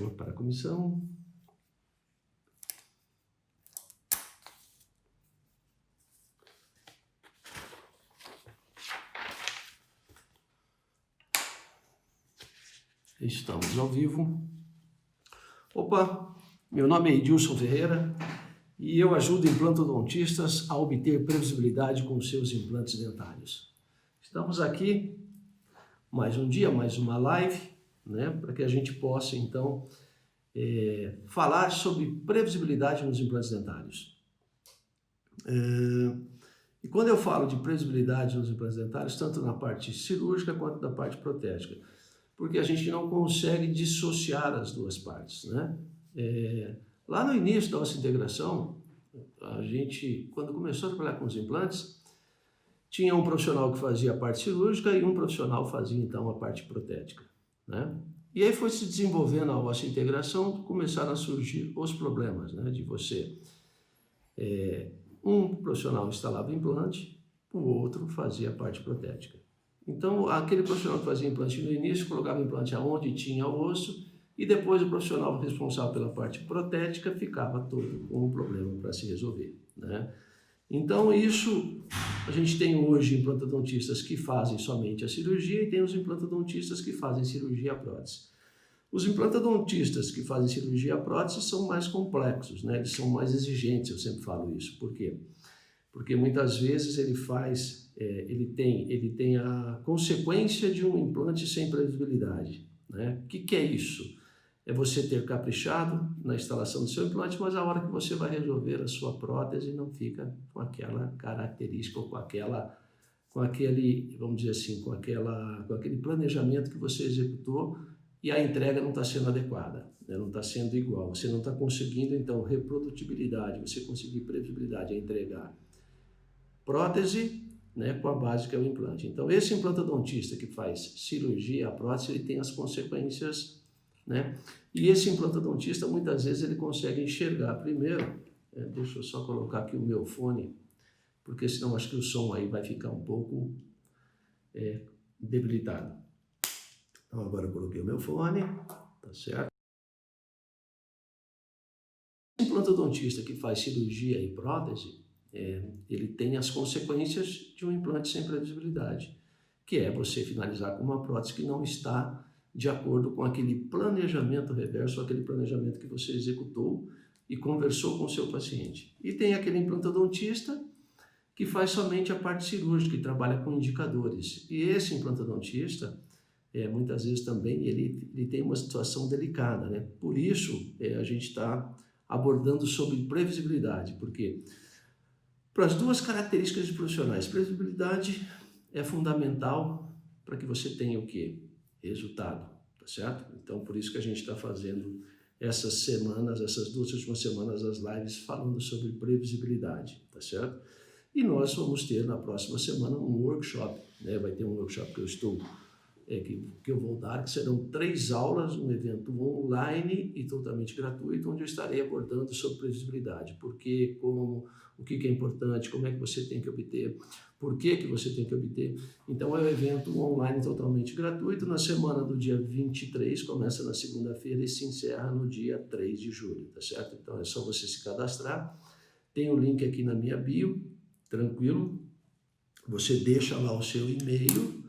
favor, para a comissão. Estamos ao vivo. Opa, meu nome é Edilson Ferreira e eu ajudo implantodontistas a obter previsibilidade com seus implantes dentários. Estamos aqui, mais um dia, mais uma live, né, para que a gente possa, então, falar sobre previsibilidade nos implantes dentários. E quando eu falo de previsibilidade nos implantes dentários, tanto na parte cirúrgica quanto na parte protética, porque a gente não consegue dissociar as duas partes, né? Lá no início da nossa integração, a gente, quando começou a trabalhar com os implantes, tinha um profissional que fazia a parte cirúrgica e um profissional fazia, então, a parte protética, né? E aí foi se desenvolvendo a nossa integração, começaram a surgir os problemas, né? De você, um profissional instalava implante, o outro fazia a parte protética. Então, aquele profissional que fazia implante no início, colocava implante aonde tinha o osso, e depois o profissional responsável pela parte protética ficava todo com um problema para se resolver, né? Então, isso, a gente tem hoje implantodontistas que fazem somente a cirurgia e tem os implantodontistas que fazem cirurgia à prótese. Os implantodontistas que fazem cirurgia à prótese são mais complexos, né? Eles são mais exigentes, eu sempre falo isso. Por quê? Porque muitas vezes ele tem a consequência de um implante sem previsibilidade, né? O que é isso? É você ter caprichado na instalação do seu implante, mas a hora que você vai resolver a sua prótese não fica com aquela característica ou com aquele, vamos dizer assim, com aquele planejamento que você executou e a entrega não está sendo adequada, né? Não está sendo igual. Você não está conseguindo, então, reprodutibilidade, você conseguir previsibilidade a entregar prótese, né, com a base que é o implante. Então, esse implantodontista que faz cirurgia à prótese, ele tem as consequências, né? E esse implantodontista, muitas vezes, ele consegue enxergar primeiro. Deixa eu só colocar aqui o meu fone, porque senão acho que o som aí vai ficar um pouco debilitado. Então, agora eu coloquei o meu fone, tá certo? O implantodontista que faz cirurgia em prótese, ele tem as consequências de um implante sem previsibilidade, que é você finalizar com uma prótese que não está de acordo com aquele planejamento reverso, aquele planejamento que você executou e conversou com o seu paciente. E tem aquele implantodontista que faz somente a parte cirúrgica e trabalha com indicadores. E esse implantodontista, muitas vezes também, ele tem uma situação delicada, né? Por isso, a gente está abordando sobre previsibilidade, porque para as duas características de profissionais, previsibilidade é fundamental para que você tenha o quê? Resultado, tá certo? Então, por isso que a gente está fazendo essas semanas, essas 2 últimas semanas, as lives falando sobre previsibilidade, tá certo? E nós vamos ter na próxima semana um workshop, né? Vai ter um workshop que eu estou que eu vou dar, que serão 3 aulas, um evento online e totalmente gratuito, onde eu estarei abordando sobre previsibilidade, porque, como, o que é importante, como é que você tem que obter, por que você tem que obter. Então é um evento online totalmente gratuito, na semana do dia 23, começa na segunda-feira e se encerra no dia 3 de julho, tá certo? Então é só você se cadastrar, tem o link aqui na minha bio, tranquilo, você deixa lá o seu e-mail,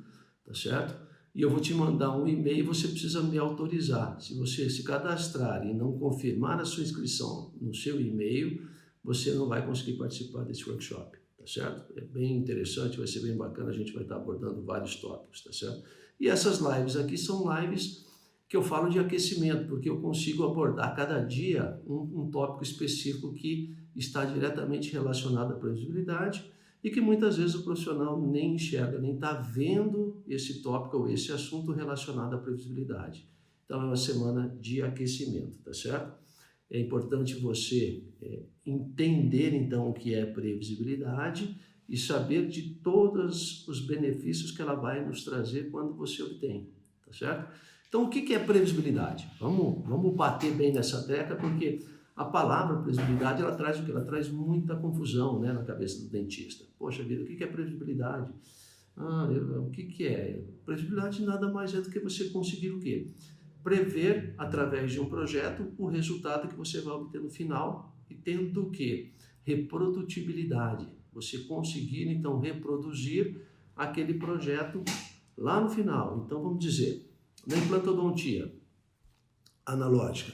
tá certo? E eu vou te mandar um e-mail, você precisa me autorizar. Se você se cadastrar e não confirmar a sua inscrição no seu e-mail, você não vai conseguir participar desse workshop, tá certo? É bem interessante, vai ser bem bacana, a gente vai estar abordando vários tópicos, tá certo? E essas lives aqui são lives que eu falo de aquecimento, porque eu consigo abordar cada dia um tópico específico que está diretamente relacionado à previsibilidade, e que muitas vezes o profissional nem enxerga, nem está vendo esse tópico ou esse assunto relacionado à previsibilidade. Então é uma semana de aquecimento, tá certo? É importante você entender então o que é previsibilidade e saber de todos os benefícios que ela vai nos trazer quando você obtém, tá certo? Então o que é previsibilidade? Vamos bater bem nessa tecla, porque a palavra previsibilidade, ela traz o quê? Ela traz muita confusão, né, na cabeça do dentista. Poxa vida, o que é previsibilidade? O que é? Previsibilidade nada mais é do que você conseguir o quê? prever, através de um projeto, o resultado que você vai obter no final e tendo o quê? Reprodutibilidade. Você conseguir, então, reproduzir aquele projeto lá no final. Então, vamos dizer, na implantodontia analógica,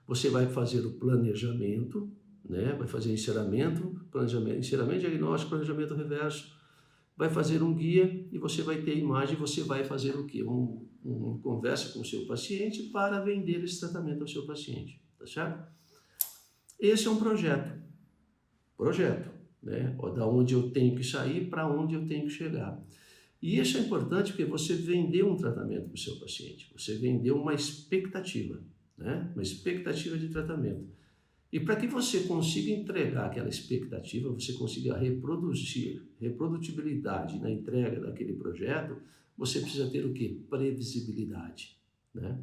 você vai fazer o planejamento, né? Vai fazer enceramento diagnóstico, planejamento reverso, vai fazer um guia e você vai ter a imagem, você vai fazer o quê? Uma conversa com o seu paciente para vender esse tratamento ao seu paciente, tá certo? Esse é um projeto, né? Da onde eu tenho que sair para onde eu tenho que chegar. E isso é importante porque você vendeu um tratamento para o seu paciente, você vendeu uma expectativa, né? Uma expectativa de tratamento. E para que você consiga entregar aquela expectativa, você consiga reprodutibilidade na entrega daquele projeto, você precisa ter o quê? Previsibilidade, né?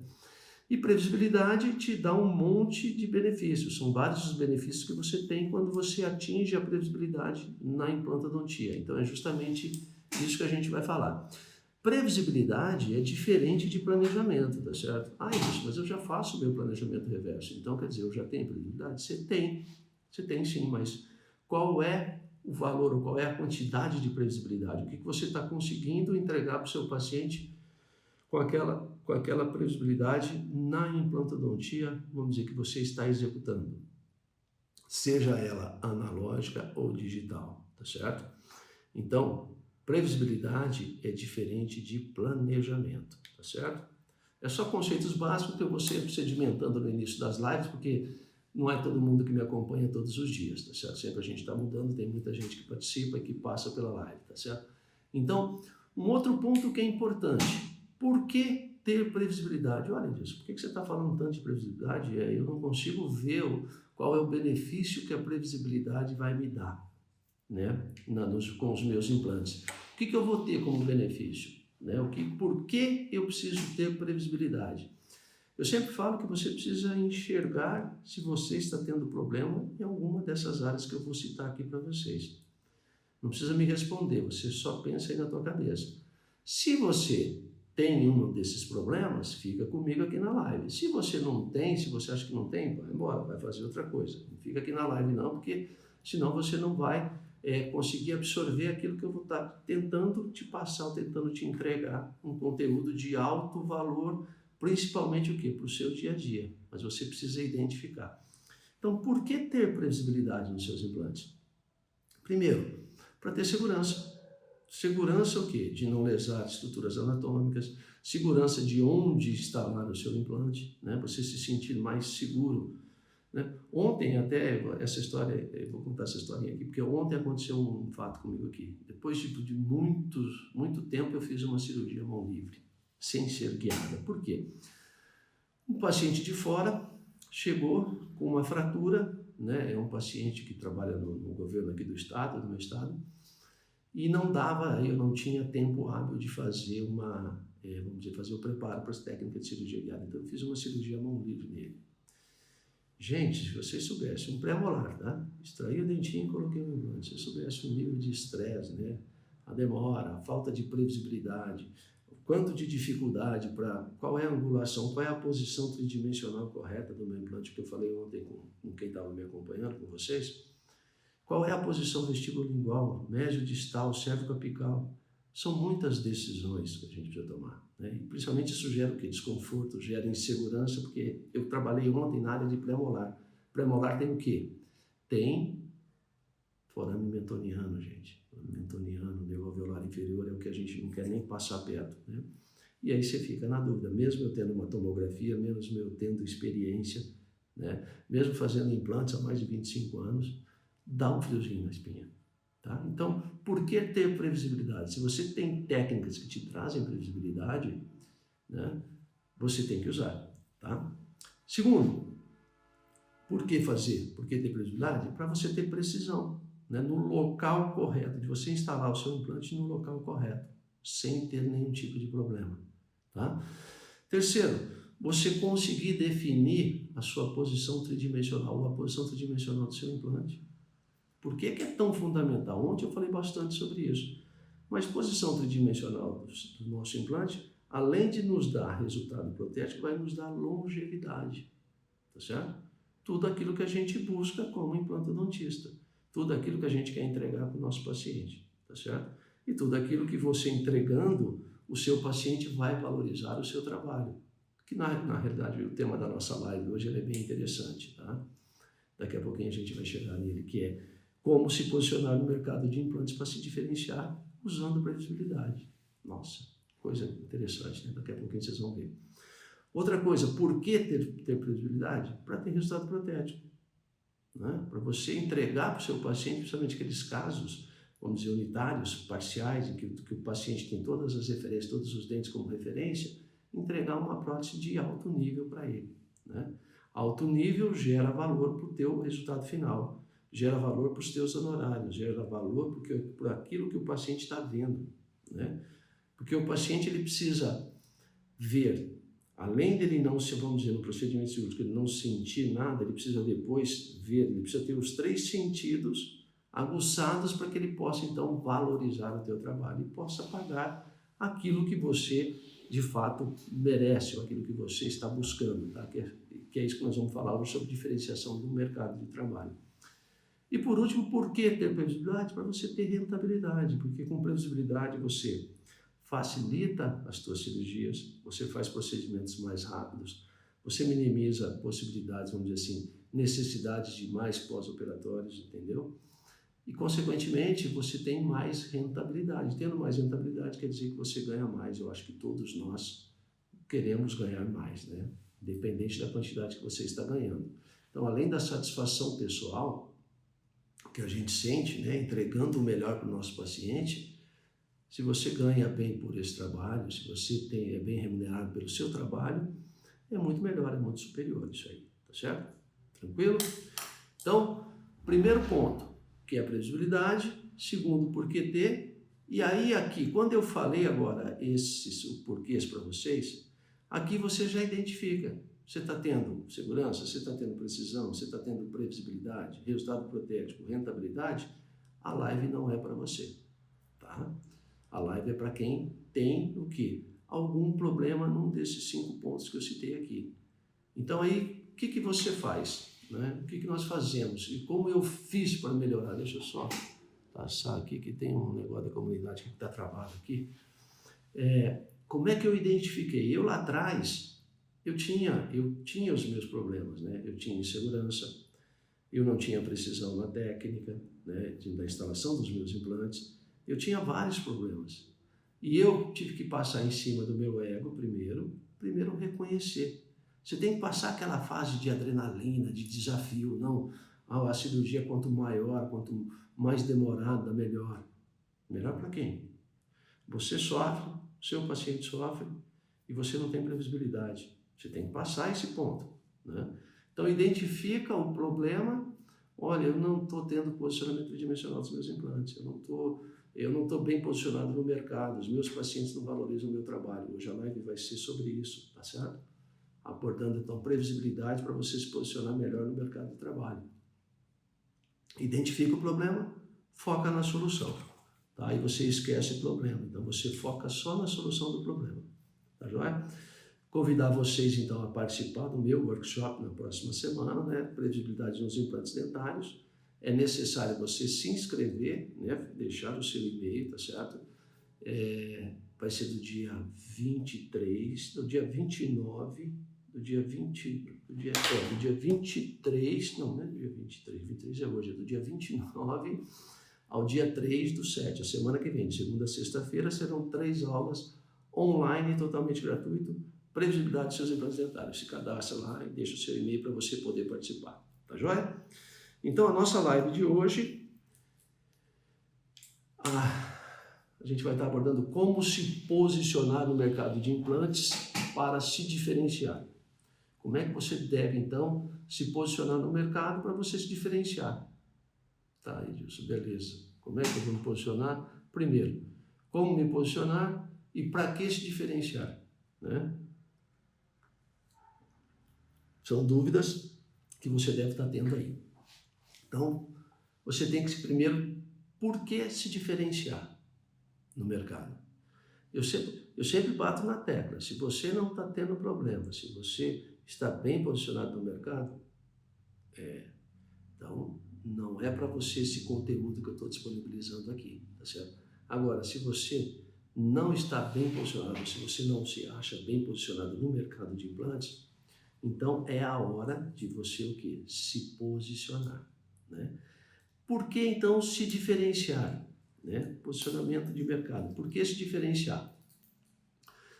E previsibilidade te dá um monte de benefícios, são vários os benefícios que você tem quando você atinge a previsibilidade na implantodontia. Então é justamente isso que a gente vai falar. Previsibilidade é diferente de planejamento, tá certo? Isso, mas eu já faço o meu planejamento reverso, então quer dizer, eu já tenho previsibilidade? Você tem sim, mas qual é o valor ou qual é a quantidade de previsibilidade? O que você está conseguindo entregar para o seu paciente com aquela previsibilidade na implantodontia, vamos dizer, que você está executando? Seja ela analógica ou digital, tá certo? Então, previsibilidade é diferente de planejamento, tá certo? É só conceitos básicos que eu vou sempre sedimentando no início das lives, porque não é todo mundo que me acompanha todos os dias, tá certo? Sempre a gente está mudando, tem muita gente que participa e que passa pela live, tá certo? Então, um outro ponto que é importante, por que ter previsibilidade? Olha disso, por que você está falando tanto de previsibilidade? Eu não consigo ver qual é o benefício que a previsibilidade vai me dar, né, com os meus implantes. O que eu vou ter como benefício? Né? Por que eu preciso ter previsibilidade? Eu sempre falo que você precisa enxergar se você está tendo problema em alguma dessas áreas que eu vou citar aqui para vocês. Não precisa me responder, você só pensa aí na tua cabeça. Se você tem um desses problemas, fica comigo aqui na live. Se você não tem, se você acha que não tem, vai embora, vai fazer outra coisa. Não fica aqui na live não, porque senão você não vai conseguir absorver aquilo que eu vou estar tentando te passar, tentando te entregar um conteúdo de alto valor, principalmente o quê? Para o seu dia a dia, mas você precisa identificar. Então, por que ter previsibilidade nos seus implantes? Primeiro, para ter segurança. Segurança o quê? De não lesar estruturas anatômicas, segurança de onde instalar o seu implante, né? Você se sentir mais seguro, né? Ontem até, essa história, eu vou contar essa historinha aqui, porque ontem aconteceu um fato comigo aqui. Depois de muito tempo eu fiz uma cirurgia mão livre, sem ser guiada. Por quê? Um paciente de fora chegou com uma fratura, né? É um paciente que trabalha no governo aqui do meu estado, e eu não tinha tempo hábil de fazer fazer o preparo para as técnicas de cirurgia guiada. Então eu fiz uma cirurgia mão livre nele. Gente, se vocês soubessem, um pré-molar, tá? Extraí o dentinho e coloquei no implante. Se vocês soubessem o nível de estresse, né? A demora, a falta de previsibilidade, o quanto de dificuldade para qual é a angulação, qual é a posição tridimensional correta do meu implante, que eu falei ontem com quem estava me acompanhando, com vocês. Qual é a posição vestibulolingual, mesiodistal, cervicoapical? São muitas decisões que a gente precisa tomar, né? E principalmente isso gera o quê? Desconforto, gera insegurança, porque eu trabalhei ontem na área de pré-molar. Pré-molar tem o quê? Tem forame mentoniano, gente. Forame mentoniano, nervo alveolar inferior é o que a gente não quer nem passar perto, né? E aí você fica na dúvida, mesmo eu tendo uma tomografia, mesmo eu tendo experiência, né? Mesmo fazendo implantes há mais de 25 anos, dá um friozinho na espinha. Tá? Então, por que ter previsibilidade? Se você tem técnicas que te trazem previsibilidade, né, você tem que usar. Tá? Segundo, por que fazer? Por que ter previsibilidade? Para você ter precisão, né, no local correto, de você instalar o seu implante no local correto, sem ter nenhum tipo de problema. Tá? Terceiro, você conseguir definir a sua posição tridimensional, ou a posição tridimensional do seu implante. Por que é tão fundamental? Ontem eu falei bastante sobre isso. Mas posição tridimensional do nosso implante além de nos dar resultado protético, vai nos dar longevidade, tá certo? Tudo aquilo que a gente busca como implantodontista, tudo aquilo que a gente quer entregar para o nosso paciente, tá certo? E tudo aquilo que você entregando, o seu paciente vai valorizar o seu trabalho. Que na realidade o tema da nossa live hoje ele é bem interessante, tá? Daqui a pouquinho a gente vai chegar nele, que é como se posicionar no mercado de implantes para se diferenciar usando previsibilidade. Nossa, coisa interessante, né? Daqui a pouquinho vocês vão ver. Outra coisa, por que ter previsibilidade? Para ter resultado protético, né? Para você entregar para o seu paciente, principalmente aqueles casos, vamos dizer, unitários, parciais, em que o paciente tem todas as referências, todos os dentes como referência, entregar uma prótese de alto nível para ele, né? Alto nível gera valor para o teu resultado final, gera valor para os teus honorários, gera valor por aquilo que o paciente está vendo, né? Porque o paciente ele precisa ver, além dele não se, vamos dizer, no procedimento cirúrgico, ele não sentir nada, ele precisa depois ver, ele precisa ter os 3 sentidos aguçados para que ele possa então valorizar o teu trabalho e possa pagar aquilo que você de fato merece, ou aquilo que você está buscando, tá? Que é isso que nós vamos falar hoje sobre diferenciação do mercado de trabalho. E por último, por que ter previsibilidade? Para você ter rentabilidade, porque com previsibilidade você facilita as suas cirurgias, você faz procedimentos mais rápidos, você minimiza possibilidades, vamos dizer assim, necessidades de mais pós-operatórios, entendeu? E, consequentemente, você tem mais rentabilidade. Tendo mais rentabilidade quer dizer que você ganha mais. Eu acho que todos nós queremos ganhar mais, né? Independente da quantidade que você está ganhando. Então, além da satisfação pessoal que a gente sente, né, entregando o melhor para o nosso paciente, se você ganha bem por esse trabalho, se você é bem remunerado pelo seu trabalho, é muito melhor, é muito superior isso aí, tá certo? Tranquilo? Então, primeiro ponto, que é a previsibilidade. Segundo, por que ter. E aí aqui, quando eu falei agora esses porquês para vocês, aqui você já identifica. Você está tendo segurança, você está tendo precisão, você está tendo previsibilidade, resultado protético, rentabilidade, a live não é para você, tá? A live é para quem tem o quê? Algum problema num desses 5 pontos que eu citei aqui. Então aí, o que você faz? Né? O que nós fazemos? E como eu fiz para melhorar? Deixa eu só passar aqui, que tem um negócio da comunidade que está travado aqui. Como é que eu identifiquei? Eu lá atrás, eu tinha os meus problemas, né? Eu tinha insegurança, eu não tinha precisão na técnica, né, da instalação dos meus implantes, eu tinha vários problemas. E eu tive que passar em cima do meu ego primeiro reconhecer. Você tem que passar aquela fase de adrenalina, de desafio, não, a cirurgia quanto maior, quanto mais demorada, melhor. Melhor para quem? Você sofre, seu paciente sofre e você não tem previsibilidade. Você tem que passar esse ponto, né? Então, identifica o problema. Olha, eu não estou tendo posicionamento tridimensional dos meus implantes, eu não estou bem posicionado no mercado, os meus pacientes não valorizam o meu trabalho. Hoje a live vai ser sobre isso, tá certo? Abordando, então, previsibilidade para você se posicionar melhor no mercado de trabalho. Identifica o problema, foca na solução, tá? Aí você esquece o problema, então você foca só na solução do problema, tá joia? Convidar vocês, então, a participar do meu workshop na próxima semana, né? Previsibilidade nos implantes dentários. É necessário você se inscrever, né? Deixar o seu e-mail, tá certo? Vai ser do dia 23, do dia 29, do dia 23, não é do dia 23 é hoje, é do dia 29 ao dia 3/7, a semana que vem, de segunda a sexta-feira, serão 3 aulas online, totalmente gratuito, previsibilidade dos seus implantes dentários. Se cadastra lá e deixa o seu e-mail para você poder participar, tá joia? Então, a nossa live de hoje, a gente vai estar abordando como se posicionar no mercado de implantes para se diferenciar. Como é que você deve, então, se posicionar no mercado para você se diferenciar? Tá, Edilson, beleza. Como é que eu vou me posicionar? Primeiro, como me posicionar e para que se diferenciar, né? São dúvidas que você deve estar tendo aí. Então, você tem que, primeiro, por que se diferenciar no mercado? Eu sempre, eu sempre bato na tecla, se você não está tendo problema, se você está bem posicionado no mercado, então não é para você esse conteúdo que eu estou disponibilizando aqui, tá certo? Agora, se você não está bem posicionado, se você não se acha bem posicionado no mercado de implantes, então é a hora de você o quê? Se posicionar, né? Por que então se diferenciar, né? Posicionamento de mercado. Por que se diferenciar?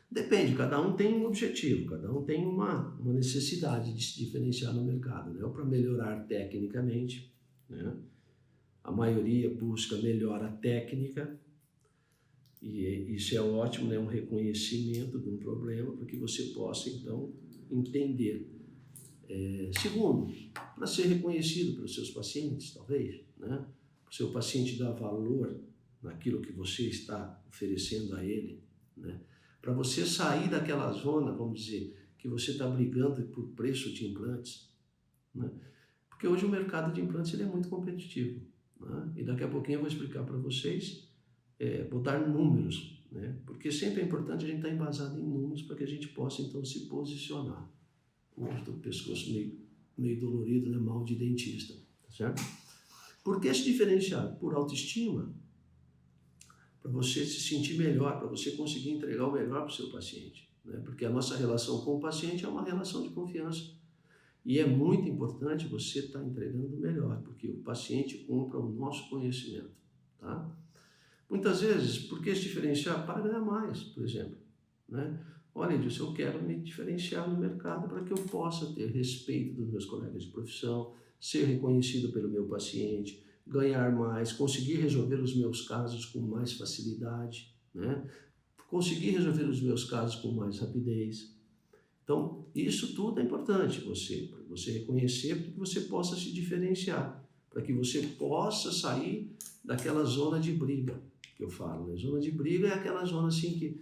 Depende, cada um tem um objetivo, cada um tem uma necessidade de se diferenciar no mercado, né? Ou para melhorar tecnicamente, né? A maioria busca melhora técnica, e isso é ótimo, né? Um reconhecimento de um problema para que você possa então entender. Segundo, para ser reconhecido pelos seus pacientes, talvez, né? Para o seu paciente dar valor naquilo que você está oferecendo a ele, né? Para você sair daquela zona, vamos dizer, que você está brigando por preço de implantes, né? Porque hoje o mercado de implantes ele é muito competitivo, né? E daqui a pouquinho eu vou explicar para vocês, vou dar números, né? Porque sempre é importante a gente estar embasado em números para que a gente possa então se posicionar. Hoje estou com o pescoço meio dolorido, né? Mal de dentista, tá certo? Por que se diferenciar? Por autoestima, para você se sentir melhor, para você conseguir entregar o melhor para o seu paciente, né? Porque a nossa relação com o paciente é uma relação de confiança. E é muito importante você estar entregando o melhor, porque o paciente compra o nosso conhecimento, tá? Muitas vezes, por que se diferenciar? Para ganhar mais, por exemplo, né? Olha, Edilson, eu quero me diferenciar no mercado para que eu possa ter respeito dos meus colegas de profissão, ser reconhecido pelo meu paciente, ganhar mais, conseguir resolver os meus casos com mais facilidade, né? Conseguir resolver os meus casos com mais rapidez. Então, isso tudo é importante para você reconhecer, para que você possa se diferenciar, para que você possa sair daquela zona de briga que eu falo, né? Zona de briga é aquela zona assim que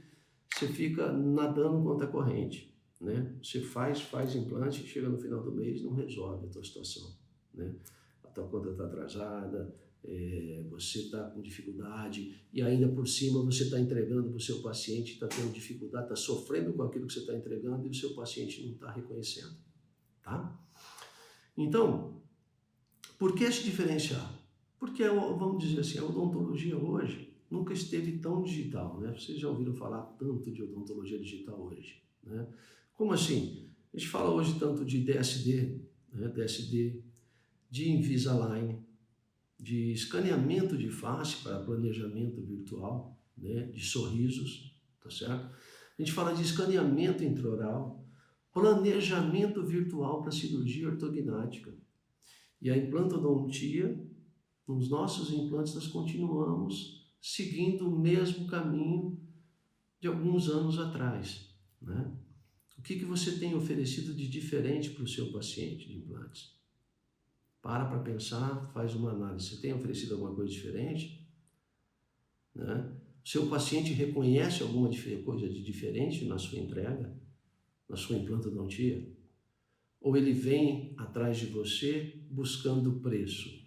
você fica nadando contra a corrente, né? Você faz implante, chega no final do mês não resolve a tua situação, né? A tua conta está atrasada, você está com dificuldade e ainda por cima você está entregando para o seu paciente, está tendo dificuldade, está sofrendo com aquilo que você está entregando e o seu paciente não está reconhecendo, tá? Então, por que se diferenciar? Porque, vamos dizer assim, a odontologia hoje nunca esteve tão digital, né? Vocês já ouviram falar tanto de odontologia digital hoje, né? Como assim? A gente fala hoje tanto de DSD, né? DSD, de Invisalign, de escaneamento de face para planejamento virtual, né? De sorrisos, tá certo? A gente fala de escaneamento intraoral, planejamento virtual para cirurgia ortognática. E a implantodontia, nos nossos implantes nós continuamos seguindo o mesmo caminho de alguns anos atrás, né? O que você tem oferecido de diferente para o seu paciente de implantes? Para pensar, faz uma análise. Você tem oferecido alguma coisa diferente? Né? O seu paciente reconhece alguma coisa de diferente na sua entrega, na sua implantodontia? Ou ele vem atrás de você buscando preço?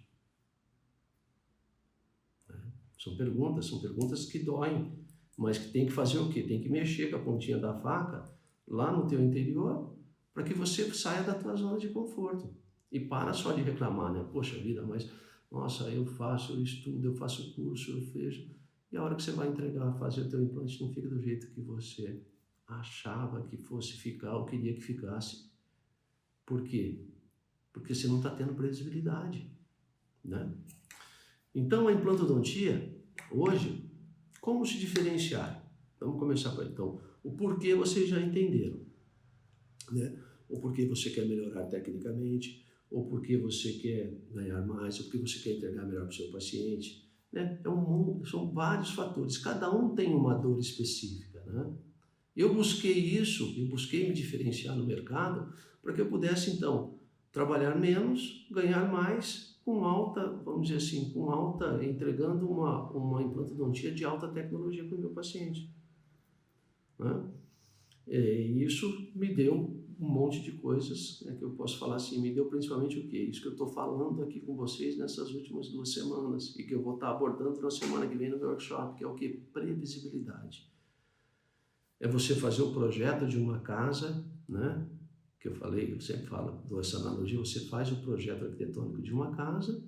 São perguntas que doem, mas que tem que fazer o quê? Tem que mexer com a pontinha da faca lá no teu interior para que você saia da tua zona de conforto. E para só de reclamar, né? Poxa vida, mas nossa, eu estudo, eu faço curso, eu vejo. E a hora que você vai entregar, fazer o teu implante, não fica do jeito que você achava que fosse ficar ou queria que ficasse. Por quê? Porque você não está tendo previsibilidade, né? Então, a implantodontia, hoje, como se diferenciar? Vamos começar por aí. Então, o porquê vocês já entenderam, né? O porquê você quer melhorar tecnicamente, ou porque você quer ganhar mais, ou porque você quer entregar melhor para o seu paciente, né? São vários fatores, cada um tem uma dor específica, né? Eu busquei me diferenciar no mercado para que eu pudesse, então, trabalhar menos, ganhar mais, com alta, vamos dizer assim, entregando uma implantodontia de alta tecnologia para o meu paciente, né? E isso me deu um monte de coisas, né, que eu posso falar assim, me deu principalmente o quê? Isso que eu estou falando aqui com vocês nessas últimas 2 semanas e que eu vou estar abordando na semana que vem no workshop, que é o quê? Previsibilidade. é você fazer o projeto de uma casa, né? Que eu falei, eu sempre falo, dou essa analogia, você faz o projeto arquitetônico de uma casa,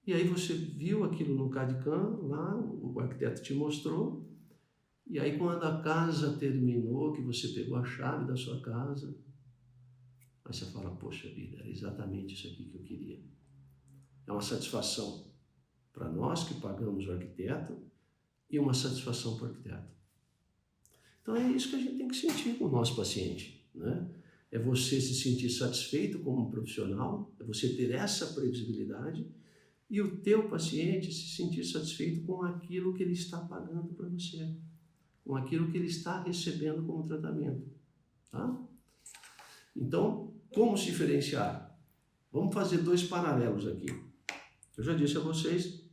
e aí você viu aquilo no CAD/CAM, lá o arquiteto te mostrou, e aí quando a casa terminou, que você pegou a chave da sua casa, aí você fala, poxa vida, era exatamente isso aqui que eu queria. É uma satisfação para nós que pagamos o arquiteto e uma satisfação para o arquiteto. Então é isso que a gente tem que sentir com o nosso paciente, né? É você se sentir satisfeito como um profissional, é você ter essa previsibilidade e o teu paciente se sentir satisfeito com aquilo que ele está pagando para você, com aquilo que ele está recebendo como tratamento, tá? Então, como se diferenciar? Vamos fazer dois paralelos aqui. Eu já disse a vocês,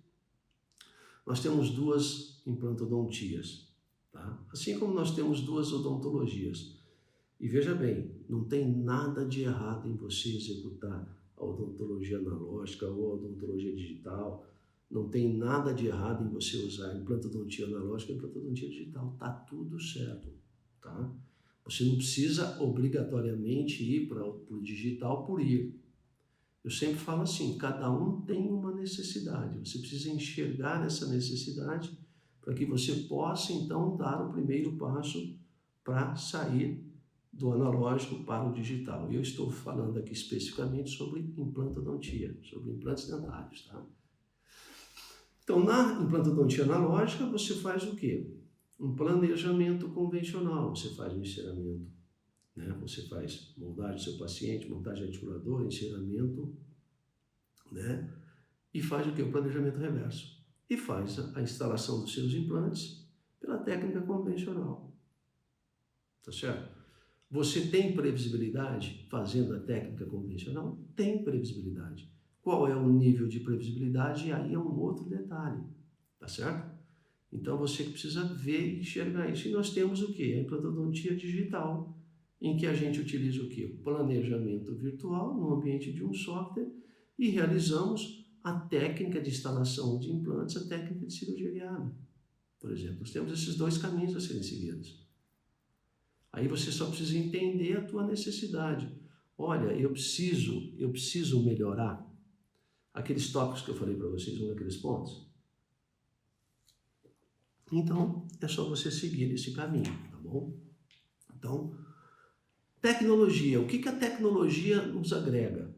nós temos duas implantodontias, tá? Assim como nós temos duas odontologias. E veja bem, não tem nada de errado em você executar a odontologia analógica ou a odontologia digital. Não tem nada de errado em você usar implantodontia analógica e implantodontia digital. Tá tudo certo, tá? Você não precisa obrigatoriamente ir para o digital por ir. Eu sempre falo assim, cada um tem uma necessidade. Você precisa enxergar essa necessidade para que você possa, então, dar o primeiro passo para sair do analógico para o digital. E eu estou falando aqui especificamente sobre implantodontia, sobre implantes dentários, tá? Então, na implantodontia analógica, você faz o quê? Um planejamento convencional. Você faz um enceramento, né? Você faz moldagem do seu paciente, montagem articuladora, enceramento, né? E faz o quê? O planejamento reverso. E faz a instalação dos seus implantes pela técnica convencional. Tá certo? Você tem previsibilidade fazendo a técnica convencional? Tem previsibilidade. Qual é o nível de previsibilidade? E aí é um outro detalhe, tá certo? Então você precisa ver e enxergar isso. E nós temos o quê? A implantodontia digital, em que a gente utiliza o quê? O planejamento virtual no ambiente de um software e realizamos a técnica de instalação de implantes, a técnica de cirurgia guiada. Por exemplo, nós temos esses dois caminhos a serem seguidos. Aí você só precisa entender a tua necessidade. Olha, eu preciso melhorar aqueles tópicos que eu falei para vocês, um daqueles pontos. Então, é só você seguir esse caminho, tá bom? Então, tecnologia. O que a tecnologia nos agrega?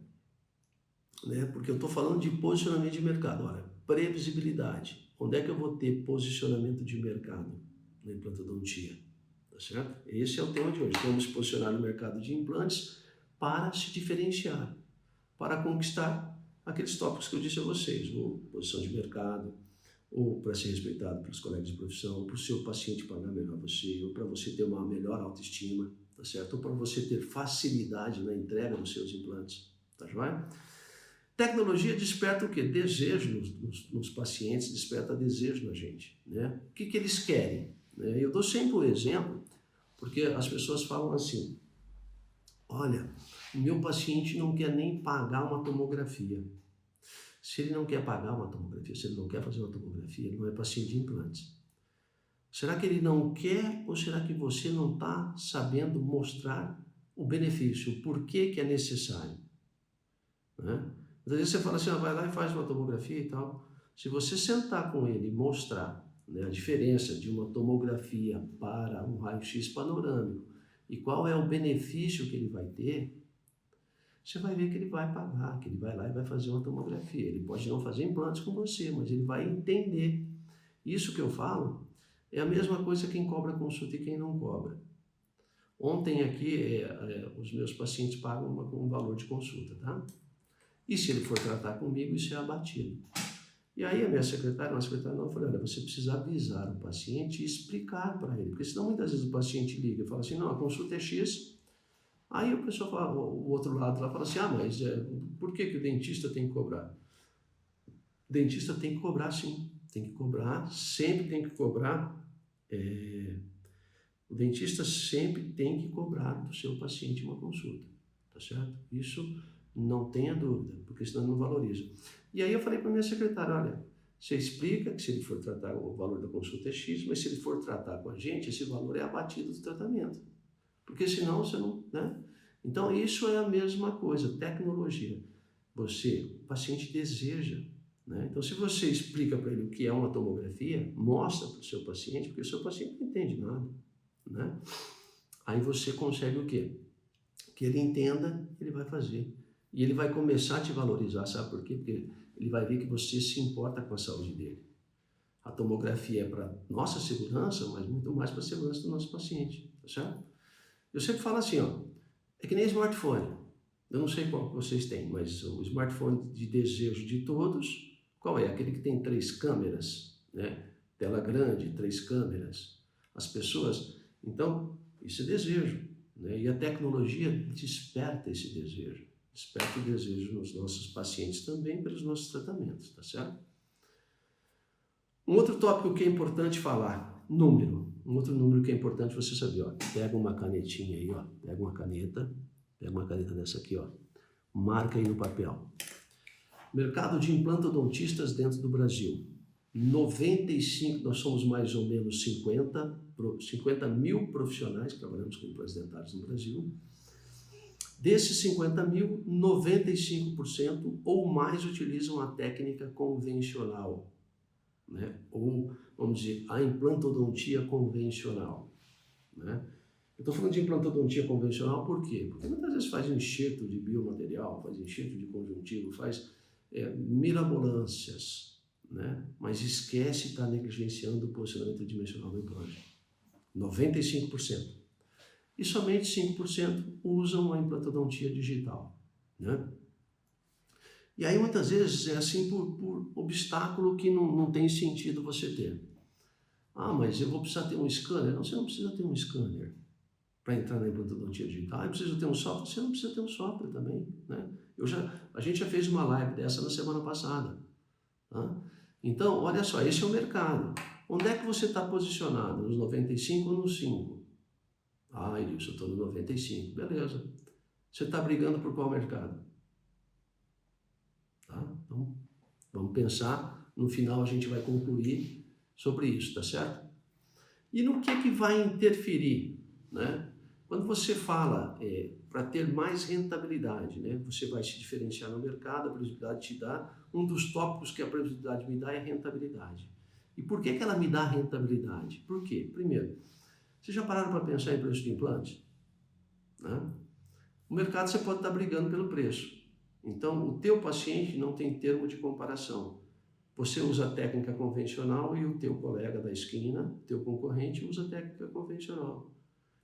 Né? Porque eu estou falando de posicionamento de mercado. Olha, previsibilidade. Onde é que eu vou ter posicionamento de mercado na implantodontia? Tá certo? Esse é o tema de hoje. Como se posicionar no mercado de implantes para se diferenciar, para conquistar aqueles tópicos que eu disse a vocês, ou posição de mercado, ou para ser respeitado pelos colegas de profissão, ou para o seu paciente pagar melhor você, ou para você ter uma melhor autoestima, tá certo? Ou para você ter facilidade na entrega dos seus implantes, tá joia? Tecnologia desperta o quê? Desejo nos pacientes, desperta desejo na gente, né? O que eles querem? Eu dou sempre um exemplo, porque as pessoas falam assim, olha, o meu paciente não quer nem pagar uma tomografia. Se ele não quer pagar uma tomografia, se ele não quer fazer uma tomografia, ele não é paciente de implantes. Será que ele não quer ou será que você não está sabendo mostrar o benefício, o porquê que é necessário? Né? Às vezes você fala assim, vai lá e faz uma tomografia e tal. Se você sentar com ele e mostrar, né, a diferença de uma tomografia para um raio-x panorâmico e qual é o benefício que ele vai ter, você vai ver que ele vai pagar, que ele vai lá e vai fazer uma tomografia. Ele pode não fazer implantes com você, mas ele vai entender. Isso que eu falo é a mesma coisa quem cobra consulta e quem não cobra. Ontem aqui, os meus pacientes pagam um valor de consulta, tá? E se ele for tratar comigo, isso é abatido. E aí a minha secretária, não, eu falei, olha, você precisa avisar o paciente e explicar para ele, porque senão muitas vezes o paciente liga e fala assim, não, a consulta é X, aí o pessoal fala, o outro lado lá fala assim, mas por que o dentista tem que cobrar? O dentista tem que cobrar sim, tem que cobrar, sempre tem que cobrar, o dentista sempre tem que cobrar do seu paciente uma consulta, tá certo? Isso não tenha dúvida, porque senão não valoriza. E aí eu falei para minha secretária, olha, Você explica que se ele for tratar, o valor da consulta é X, mas se ele for tratar com a gente, esse valor é abatido do tratamento. Porque senão você não, né? Então isso é a mesma coisa, tecnologia. O paciente deseja, né? Então se você explica para ele o que é uma tomografia, mostra para o seu paciente, porque o seu paciente não entende nada, né? Aí você consegue o quê? Que ele entenda, ele vai fazer. E ele vai começar a te valorizar, sabe por quê? Porque ele vai ver que você se importa com a saúde dele. A tomografia é para nossa segurança, mas muito mais para a segurança do nosso paciente, tá certo? Eu sempre falo assim, ó, é que nem smartphone. Eu não sei qual que vocês têm, mas o smartphone de desejo de todos, qual é? Aquele que tem 3 câmeras, né? Tela grande, 3 câmeras. As pessoas, então, isso é desejo, né? E a tecnologia desperta esse desejo. Desperta o desejo nos nossos pacientes também pelos nossos tratamentos, tá certo? Um outro tópico que é importante falar, número. Um outro número que é importante você saber, ó. Pega uma canetinha aí, ó. Pega uma caneta dessa aqui, ó. Marca aí no papel. Mercado de implantodontistas dentro do Brasil. 95, nós somos mais ou menos 50 mil profissionais que trabalhamos com implantes dentários no Brasil. Desses 50 mil, 95% ou mais utilizam a técnica convencional, né? Ou, vamos dizer, a implantodontia convencional, né? Eu estou falando de implantodontia convencional por quê? Porque muitas vezes faz enxerto de biomaterial, faz enxerto de conjuntivo, faz mirabolâncias, né? Mas esquece e está negligenciando o posicionamento dimensional do implante. 95%. E somente 5% usam a implantodontia digital, né? E aí muitas vezes é assim por obstáculo que não tem sentido você ter. Ah, mas eu vou precisar ter um scanner? Não, você não precisa ter um scanner para entrar na implantodontia digital. Ah, eu preciso ter um software? Você não precisa ter um software também, né? A gente já fez uma live dessa na semana passada, tá? Então, olha só, esse é o mercado. Onde é que você está posicionado? Nos 95 ou nos 5? Ah, Edilson, eu estou no 95. Beleza. Você está brigando por qual mercado? Tá? Então, vamos pensar. No final a gente vai concluir sobre isso, tá certo? E no que vai interferir, né? Quando você fala para ter mais rentabilidade, né? Você vai se diferenciar no mercado, a previsibilidade te dá. Um dos tópicos que a previsibilidade me dá é rentabilidade. E por que ela me dá rentabilidade? Por quê? Primeiro, vocês já pararam para pensar em preço de implante? Né? O mercado você pode estar brigando pelo preço. Então, o teu paciente não tem termo de comparação. Você usa a técnica convencional e o teu colega da esquina, teu concorrente, usa a técnica convencional.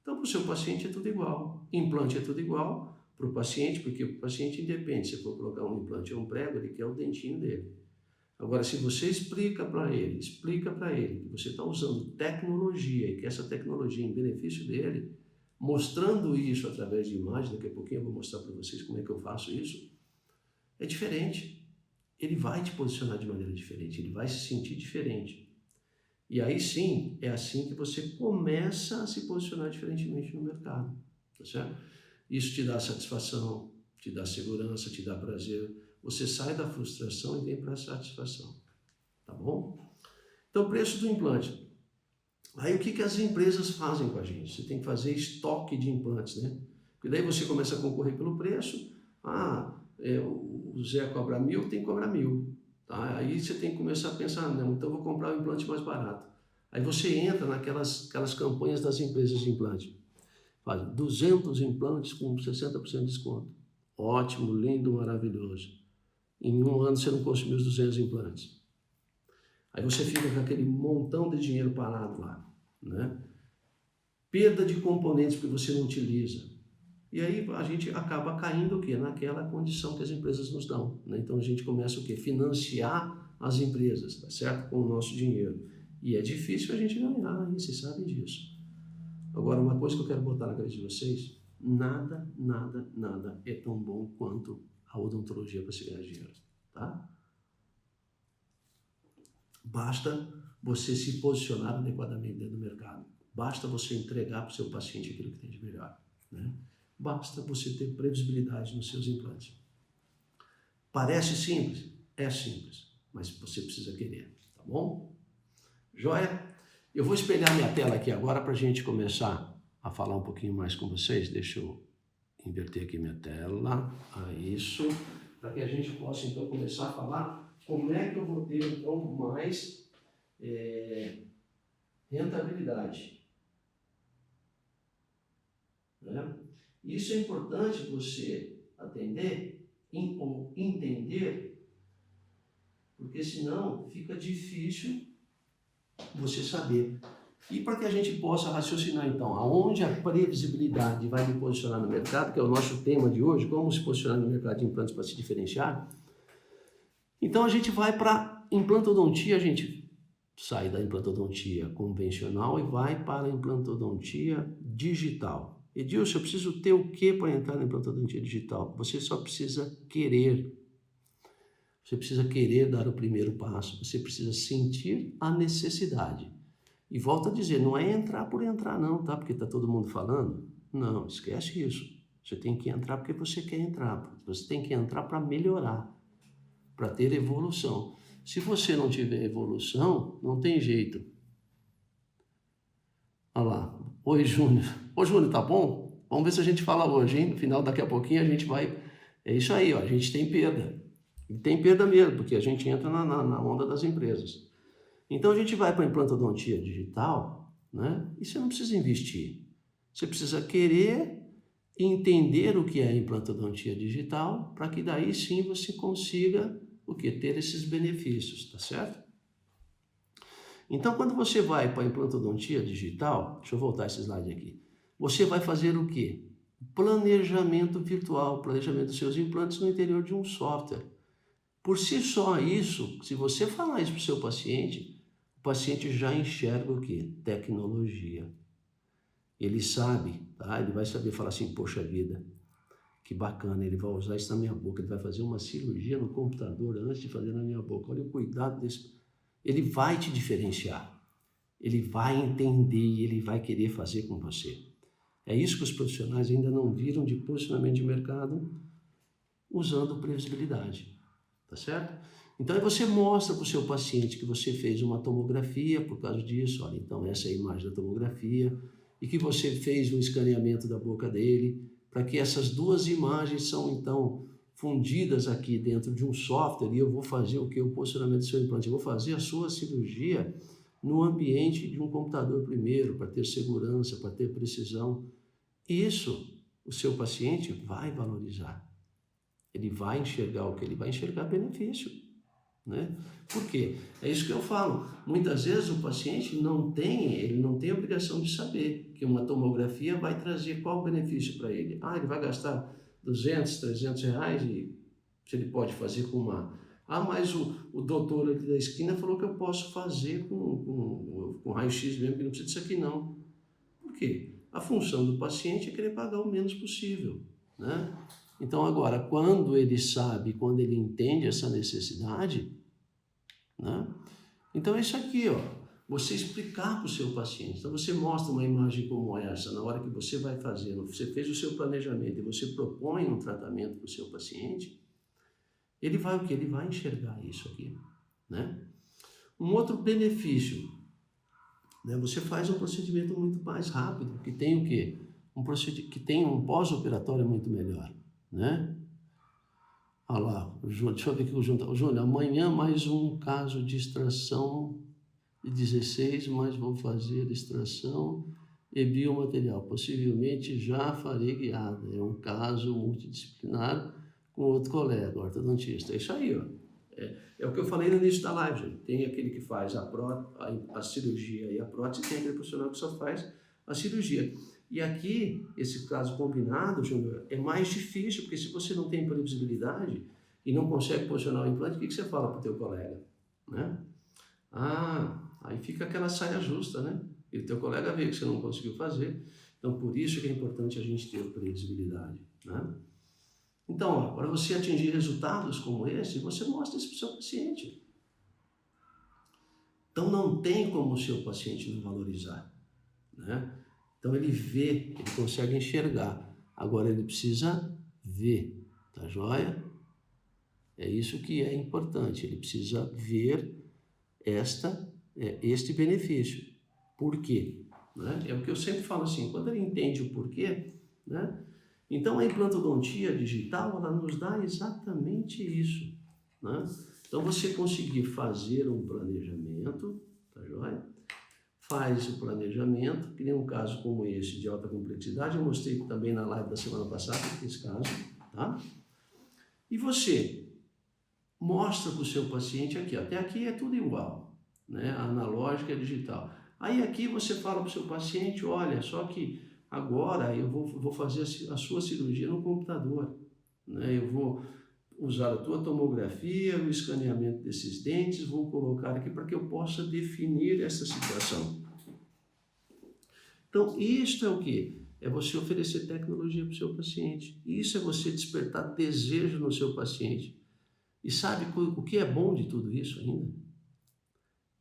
Então, para o seu paciente é tudo igual. Implante é tudo igual para o paciente, porque o paciente independe. Se for colocar um implante ou um prego, ele quer o dentinho dele. Agora, se você explica para ele que você está usando tecnologia e que essa tecnologia é em benefício dele, mostrando isso através de imagens, daqui a pouquinho eu vou mostrar para vocês como é que eu faço isso, é diferente. Ele vai te posicionar de maneira diferente, ele vai se sentir diferente. E aí sim, é assim que você começa a se posicionar diferentemente no mercado, tá certo? Isso te dá satisfação, te dá segurança, te dá prazer. Você sai da frustração e vem para a satisfação, tá bom? Então, preço do implante. Aí o que as empresas fazem com a gente? Você tem que fazer estoque de implantes, né? Porque daí você começa a concorrer pelo preço. O Zé cobra 1.000, tem que cobrar 1.000. Tá? Aí você tem que começar a pensar, não, então eu vou comprar um implante mais barato. Aí você entra naquelas campanhas das empresas de implante. Faz 200 implantes com 60% de desconto. Ótimo, lindo, maravilhoso. Em um ano você não consumiu os 200 implantes. Aí você fica com aquele montão de dinheiro parado lá, né? Perda de componentes que você não utiliza. E aí a gente acaba caindo o quê? Naquela condição que as empresas nos dão, né? Então a gente começa o quê? Financiar as empresas, tá certo? Com o nosso dinheiro. E é difícil a gente ganhar, hein? Vocês sabem disso. Agora, uma coisa que eu quero botar na cabeça de vocês, nada é tão bom quanto a odontologia para se ganhar dinheiro, tá? Basta você se posicionar adequadamente dentro do mercado. Basta você entregar para o seu paciente aquilo que tem de melhor, né? Basta você ter previsibilidade nos seus implantes. Parece simples? É simples. mas você precisa querer, tá bom? Joia? Eu vou espelhar minha tela aqui agora para a gente começar a falar um pouquinho mais com vocês. Deixa eu inverter aqui minha tela, isso, para que a gente possa então começar a falar como é que eu vou ter então mais rentabilidade. Né? Isso é importante você atender ou entender, porque senão fica difícil você saber. E para que a gente possa raciocinar então, aonde a previsibilidade vai me posicionar no mercado, que é o nosso tema de hoje, como se posicionar no mercado de implantes para se diferenciar. Então a gente vai para implantodontia, a gente sai da implantodontia convencional e vai para a implantodontia digital. Edilson, eu preciso ter o que para entrar na implantodontia digital? Você só precisa querer. Você precisa querer dar o primeiro passo, você precisa sentir a necessidade. E volto a dizer, não é entrar por entrar não, tá? Porque está todo mundo falando. Não, esquece isso. Você tem que entrar porque você quer entrar. Você tem que entrar para melhorar, para ter evolução. Se você não tiver evolução, não tem jeito. Olha lá. Oi, Júnior. Ô, Júnior, tá bom? Vamos ver se a gente fala hoje, hein? No final, daqui a pouquinho, a gente vai... É isso aí, ó. A gente tem perda. E tem perda mesmo, porque a gente entra na onda das empresas. Então, a gente vai para a implantodontia digital, né? E você não precisa investir. Você precisa querer entender o que é a implantodontia digital, para que daí sim você consiga o quê? Ter esses benefícios, tá certo? Então, quando você vai para a implantodontia digital, deixa eu voltar esse slide aqui, você vai fazer o quê? Planejamento virtual, planejamento dos seus implantes no interior de um software. Por si só isso, se você falar isso para o seu paciente, o paciente já enxerga o quê? Tecnologia. Ele sabe, tá? Ele vai saber falar assim, poxa vida, que bacana, ele vai usar isso na minha boca, ele vai fazer uma cirurgia no computador antes de fazer na minha boca. Olha o cuidado desse... Ele vai te diferenciar, ele vai entender e ele vai querer fazer com você. É isso que os profissionais ainda não viram de posicionamento de mercado usando previsibilidade, tá certo? Então aí você mostra para o seu paciente que você fez uma tomografia por causa disso, olha, então essa é a imagem da tomografia, e que você fez um escaneamento da boca dele, para que essas duas imagens são então fundidas aqui dentro de um software, e eu vou fazer o que? O posicionamento do seu implante. Eu vou fazer a sua cirurgia no ambiente de um computador primeiro, para ter segurança, para ter precisão. Isso o seu paciente vai valorizar. Ele vai enxergar o que? Ele vai enxergar benefício. Né? Por quê? É isso que eu falo. Muitas vezes o paciente ele não tem a obrigação de saber que uma tomografia vai trazer qual benefício para ele. Ah, ele vai gastar 200, 300 reais e se ele pode fazer com uma... Ah, mas o doutor aqui da esquina falou que eu posso fazer com raio-x mesmo, que não precisa disso aqui não. Por quê? A função do paciente é querer pagar o menos possível, né? Então agora, quando ele sabe, quando ele entende essa necessidade, né? Então é isso aqui, ó, você explicar para o seu paciente. Então você mostra uma imagem como essa, na hora que você vai fazendo, você fez o seu planejamento e você propõe um tratamento para o seu paciente, ele vai o quê? Ele vai enxergar isso aqui, né? Um outro benefício, né? Você faz um procedimento muito mais rápido, que tem o quê? Que tem um pós-operatório muito melhor, né? Olha lá, o Júnior, deixa eu ver aqui o Júnior. Júnior, amanhã mais um caso de extração de 16, mas vou fazer extração e biomaterial. Possivelmente já farei guiada. É um caso multidisciplinar com outro colega, ortodontista. É isso aí, ó. É o que eu falei no início da live, gente. Tem aquele que faz a cirurgia e a prótese, tem aquele profissional que só faz a cirurgia. E aqui, esse caso combinado, Júnior, é mais difícil, porque se você não tem previsibilidade e não consegue posicionar o implante, o que você fala para o teu colega? Né? Ah, aí fica aquela saia justa, né? E o teu colega vê que você não conseguiu fazer. Então, por isso que é importante a gente ter previsibilidade, né? Então, ó, para você atingir resultados como esse, você mostra isso para o seu paciente. Então, não tem como o seu paciente não valorizar, né? Então ele vê, ele consegue enxergar. Agora ele precisa ver, tá joia? É isso que é importante. Ele precisa ver este benefício. Por quê? Né? É o que eu sempre falo assim, quando ele entende o porquê, né? Então a implantodontia digital, ela nos dá exatamente isso, né? Então você conseguir fazer um planejamento, tá joia? Faz o planejamento, que nem um caso como esse de alta complexidade, eu mostrei também na live da semana passada, esse caso, tá? E você mostra para o seu paciente aqui, até aqui é tudo igual, né? A analógica e a digital. Aí aqui você fala para o seu paciente, olha, só que agora eu vou fazer a sua cirurgia no computador, né? Eu vou usar a tua tomografia, o escaneamento desses dentes, vou colocar aqui para que eu possa definir essa situação. Então, isto é o quê? É você oferecer tecnologia para o seu paciente. Isso é você despertar desejo no seu paciente. E sabe o que é bom de tudo isso ainda?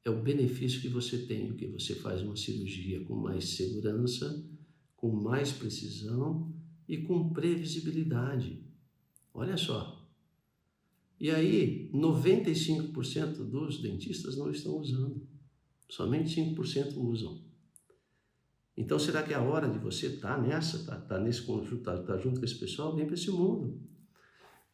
É o benefício que você tem, que você faz uma cirurgia com mais segurança, com mais precisão e com previsibilidade. Olha só. E aí, 95% dos dentistas não estão usando. Somente 5% usam. Então, será que é a hora de você estar nesse conjunto, tá junto com esse pessoal? Vem para esse mundo.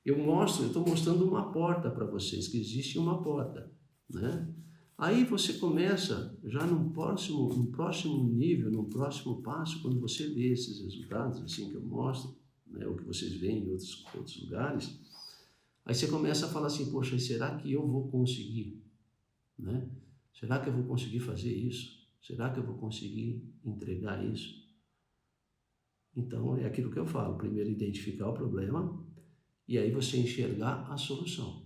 Eu estou mostrando uma porta para vocês, que existe uma porta, né? Aí você começa, já num próximo nível, num próximo passo, quando você vê esses resultados, assim que eu mostro, né, o que vocês veem em outros lugares, aí você começa a falar assim, poxa, será que eu vou conseguir, né? Será que eu vou conseguir fazer isso? Será que eu vou conseguir entregar isso? Então, é aquilo que eu falo, primeiro identificar o problema, e aí você enxergar a solução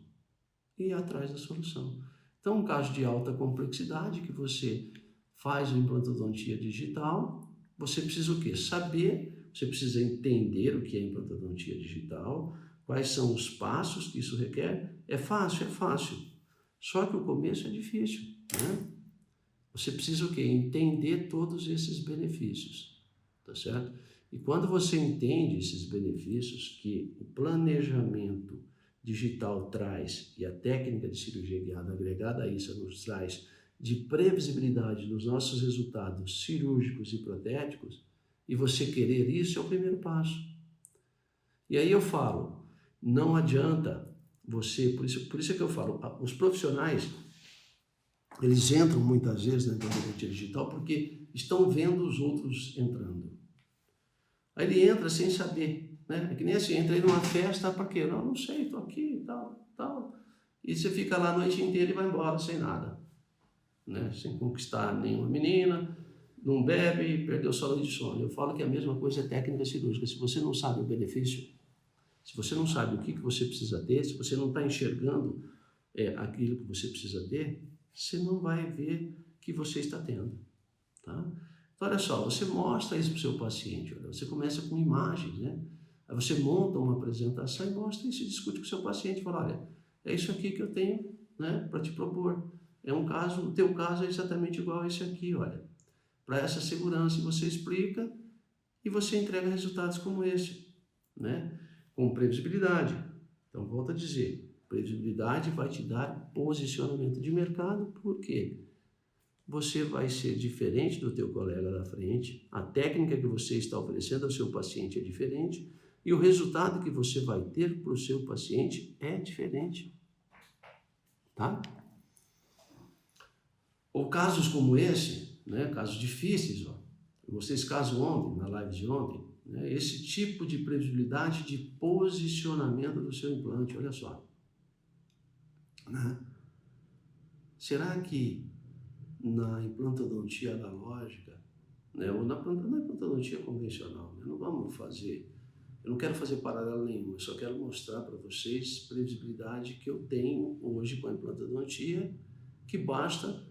e ir atrás da solução. Então, um caso de alta complexidade que você faz a implantodontia digital, você precisa o quê? Saber, você precisa entender o que é implantodontia digital, quais são os passos que isso requer. É fácil, é fácil. Só que o começo é difícil, né? Você precisa o quê? Entender todos esses benefícios, tá certo? E quando você entende esses benefícios que o planejamento digital traz e a técnica de cirurgia guiada agregada a isso nos traz de previsibilidade nos nossos resultados cirúrgicos e protéticos, e você querer isso é o primeiro passo. E aí eu falo, não adianta você, por isso é que eu falo, os profissionais, eles entram muitas vezes na implantodontia digital porque estão vendo os outros entrando. Aí ele entra sem saber, né? É que nem assim, entra aí numa festa, para quê? Não sei, estou aqui e tal. E você fica lá a noite inteira e vai embora sem nada, né? Sem conquistar nenhuma menina, não bebe, perdeu sua noite de sono. Eu falo que a mesma coisa é técnica cirúrgica. Se você não sabe o benefício, se você não sabe o que você precisa ter, se você não está enxergando aquilo que você precisa ter, você não vai ver que você está tendo, tá? Então, olha só, você mostra isso para o seu paciente, olha, você começa com imagens, né? Aí você monta uma apresentação e mostra isso e discute com o seu paciente, fala, olha, é isso aqui que eu tenho, né, para te propor. É um caso, o teu caso é exatamente igual a esse aqui, olha. Para essa segurança, você explica e você entrega resultados como esse, né? Com previsibilidade. Então, volto a dizer, previsibilidade vai te dar posicionamento de mercado, por quê? Você vai ser diferente do teu colega da frente, a técnica que você está oferecendo ao seu paciente é diferente e o resultado que você vai ter para o seu paciente é diferente, tá? Ou casos como esse, né, casos difíceis, ó, eu mostrei esse caso ontem, na live de ontem, né, esse tipo de previsibilidade de posicionamento do seu implante, olha só, né? Será que na implantodontia analógica, né, ou na implantodontia convencional, né, não vamos fazer, eu não quero fazer paralelo nenhum, eu só quero mostrar para vocês a previsibilidade que eu tenho hoje com a implantodontia, que basta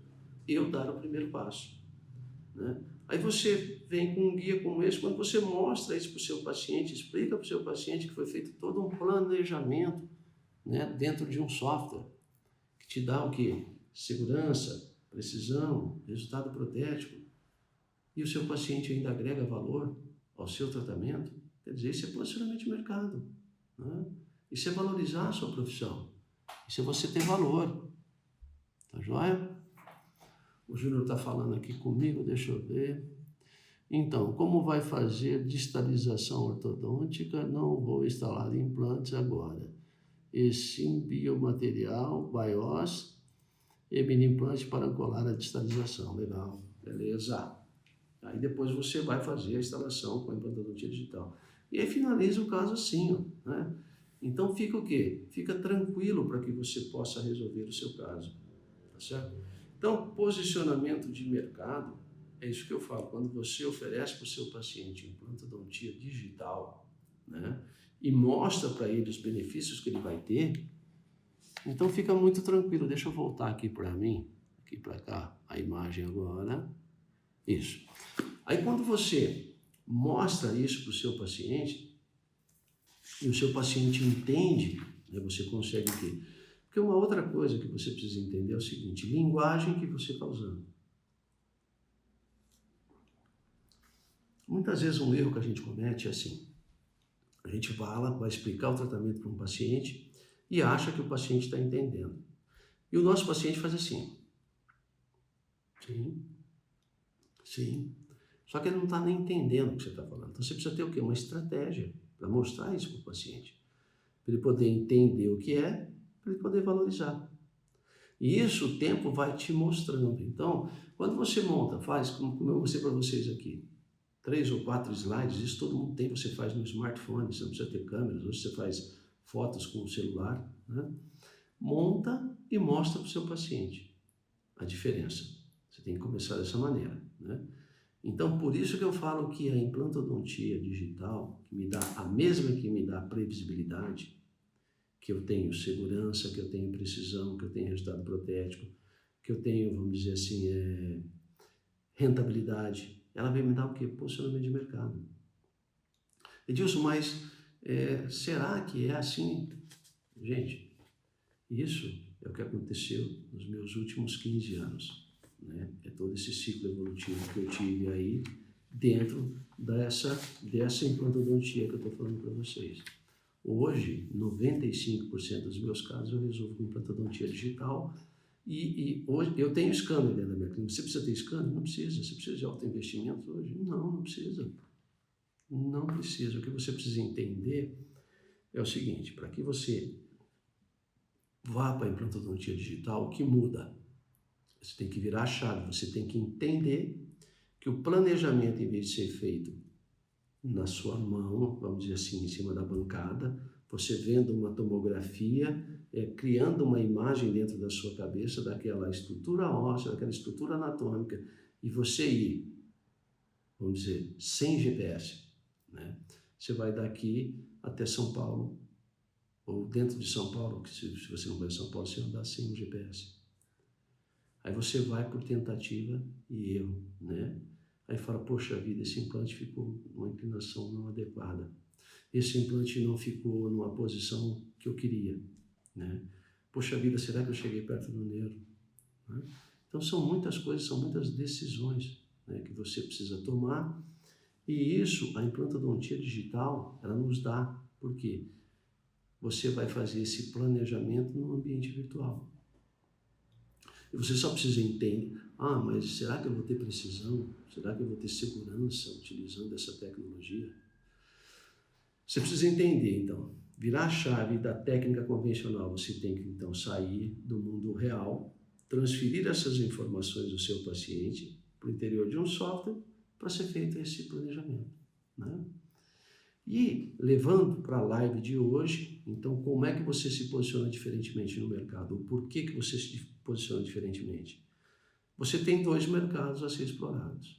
eu dar o primeiro passo, né? Aí você vem com um guia como esse, quando você mostra isso para o seu paciente, explica para o seu paciente que foi feito todo um planejamento, né, dentro de um software, que te dá o quê? Segurança, precisão, resultado protético, e o seu paciente ainda agrega valor ao seu tratamento, quer dizer, isso é posicionamento de mercado, né? Isso é valorizar a sua profissão. Isso é você ter valor. Tá joia? O Júnior está falando aqui comigo, deixa eu ver. Então, como vai fazer distalização ortodôntica? Não vou instalar implantes agora. E sim biomaterial, BIOS e mini implante para colar a distalização. Legal, beleza. Aí depois você vai fazer a instalação com a implantodontia digital. E aí finaliza o caso assim, ó, né? Então fica o quê? Fica tranquilo para que você possa resolver o seu caso, tá certo? Então, posicionamento de mercado, é isso que eu falo. Quando você oferece para o seu paciente implantodontia digital, né? E mostra para ele os benefícios que ele vai ter, então fica muito tranquilo. Deixa eu voltar aqui para mim, aqui para cá, a imagem agora. Isso. Aí quando você mostra isso para o seu paciente, e o seu paciente entende, né, você consegue ter. Porque uma outra coisa que você precisa entender é o seguinte, linguagem que você está usando. Muitas vezes um erro que a gente comete é assim, a gente vai explicar o tratamento para um paciente e acha que o paciente está entendendo. E o nosso paciente faz assim, sim, sim, só que ele não está nem entendendo o que você está falando. Então você precisa ter o quê? Uma estratégia para mostrar isso para o paciente, para ele poder entender o que é, para ele poder valorizar. E isso o tempo vai te mostrando. Então, quando você monta, faz, como eu mostrei para vocês aqui, 3 ou 4 slides, isso todo mundo tem, você faz no smartphone, você não precisa ter câmeras, hoje você faz fotos com o celular, né? Monta e mostra para o seu paciente a diferença. Você tem que começar dessa maneira, né? Então, por isso que eu falo que a implantodontia digital, que me dá a mesma que me dá previsibilidade, que eu tenho segurança, que eu tenho precisão, que eu tenho resultado protético, que eu tenho, vamos dizer assim, rentabilidade, ela vem me dar o quê? Posicionamento de mercado. Edilson, mas será que é assim? Gente, isso é o que aconteceu nos meus últimos 15 anos. Né? É todo esse ciclo evolutivo que eu tive aí dentro dessa implantodontia que eu estou falando para vocês. Hoje, 95% dos meus casos eu resolvo com implantodontia digital e hoje eu tenho scanner dentro da minha clínica. Você precisa ter scanner? Não precisa. Você precisa de alto investimento hoje? Não precisa. Não precisa. O que você precisa entender é o seguinte, para que você vá para a implantodontia digital, o que muda? Você tem que virar a chave, você tem que entender que o planejamento, em vez de ser feito na sua mão, vamos dizer assim, em cima da bancada, você vendo uma tomografia, criando uma imagem dentro da sua cabeça daquela estrutura óssea, daquela estrutura anatômica, e você ir, vamos dizer, sem GPS, né? Você vai daqui até São Paulo, ou dentro de São Paulo, que se você não vai a São Paulo, você andar sem o GPS. Aí você vai por tentativa e erro, né? Aí fala, poxa vida, esse implante ficou numa inclinação não adequada. Esse implante não ficou numa posição que eu queria, né? Poxa vida, será que eu cheguei perto do nervo? Né? Então são muitas coisas, são muitas decisões, né, que você precisa tomar. E isso, a implantodontia digital, ela nos dá. Por quê? Você vai fazer esse planejamento no ambiente virtual. E você só precisa entender, mas será que eu vou ter precisão? Será que eu vou ter segurança utilizando essa tecnologia? Você precisa entender, então, virar a chave da técnica convencional, você tem que, então, sair do mundo real, transferir essas informações do seu paciente para o interior de um software para ser feito esse planejamento, né? E levando para a live de hoje, então, como é que você se posiciona diferentemente no mercado? O porquê que você se posiciona diferentemente? Você tem 2 mercados a ser explorados.